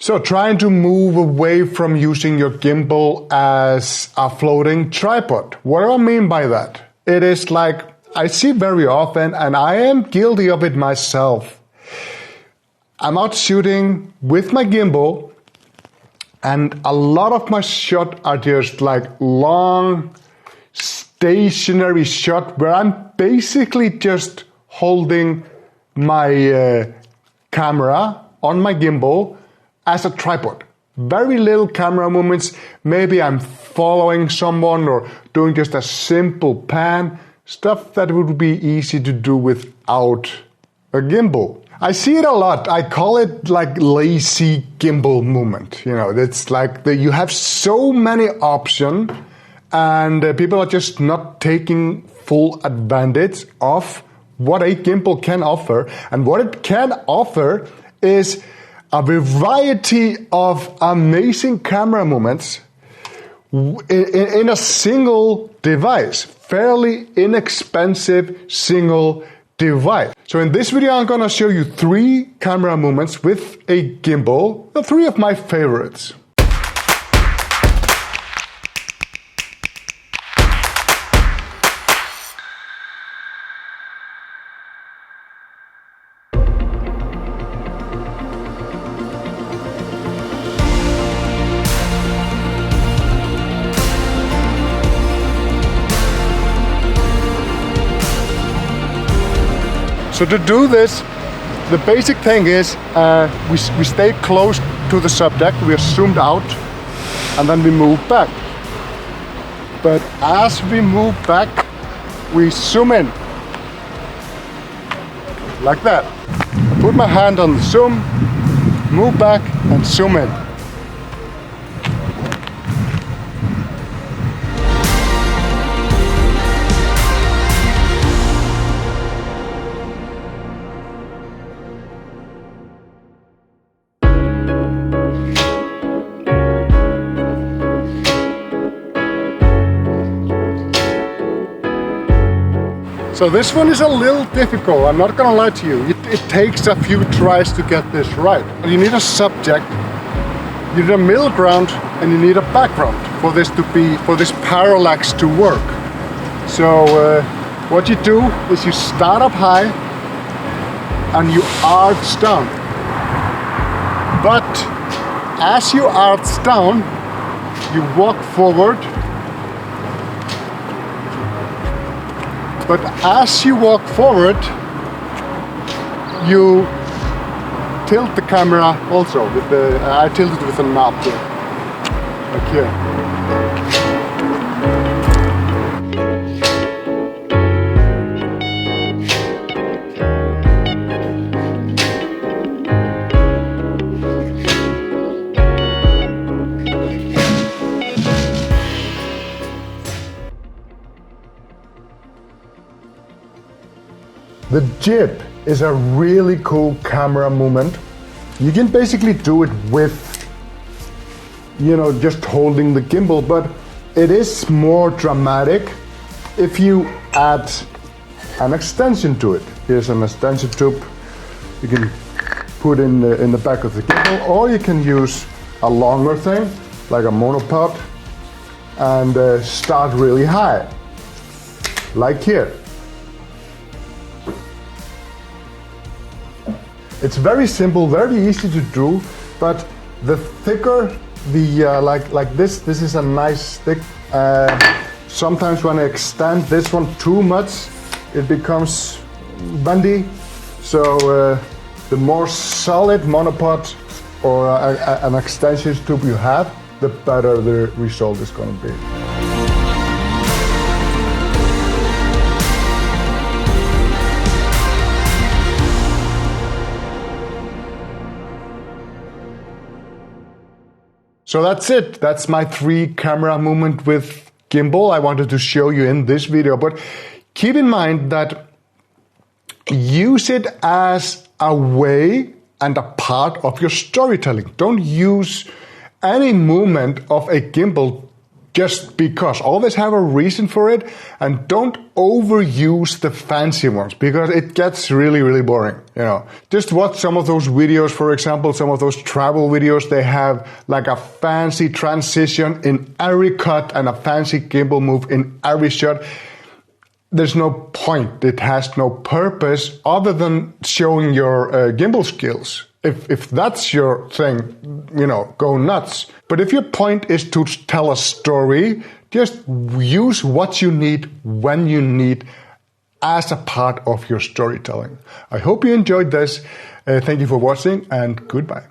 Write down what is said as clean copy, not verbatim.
So trying to move away from using your gimbal as a floating tripod. What do I mean by that? It is like I see very often, and I am guilty of it myself. I'm out shooting with my gimbal, and a lot of my shots are just like long, stationary shot where I'm basically just holding my camera on my gimbal as a tripod. Very little camera movements. Maybe I'm following someone or doing just a simple pan. Stuff that would be easy to do without a gimbal. I see it a lot. I call it like lazy gimbal movement. You know, it's like you have so many options and people are just not taking full advantage of what a gimbal can offer. And what it can offer is a variety of amazing camera movements in a single device, fairly inexpensive single device. So in this video, I'm gonna show you 3 camera movements with a gimbal, the 3 of my favorites. So to do this, the basic thing is we stay close to the subject, we are zoomed out, and then we move back. But as we move back, we zoom in, like that. I put my hand on the zoom, move back, and zoom in. So this one is a little difficult, I'm not gonna lie to you. It takes a few tries to get this right. You need a subject, you need a middle ground, and you need a background for this parallax to work. So what you do is you start up high and you arch down. But as you arch down, you walk forward. But as you walk forward, you tilt the camera also with I tilt it with a knob here, like here. The jib is a really cool camera movement. You can basically do it with, you know, just holding the gimbal, but it is more dramatic if you add an extension to it. Here's an extension tube you can put in the back of the gimbal, or you can use a longer thing like a monopod and start really high, like here. It's very simple, very easy to do, but the thicker like this is a nice thick. Sometimes when I extend this one too much, it becomes bendy. So the more solid monopod or an extension tube you have, the better the result is going to be. So that's it. That's my 3 camera movement with gimbal I wanted to show you in this video. But keep in mind that use it as a way and a part of your storytelling. Don't use any movement of a gimbal just because. Always have a reason for it, and don't overuse the fancy ones because it gets really, really boring. Just watch some of those videos, for example, some of those travel videos. They have like a fancy transition in every cut and a fancy gimbal move in every shot. There's no point. It has no purpose other than showing your gimbal skills. If that's your thing, go nuts. But if your point is to tell a story, just use what you need when you need as a part of your storytelling. I hope you enjoyed this. Thank you for watching, and goodbye.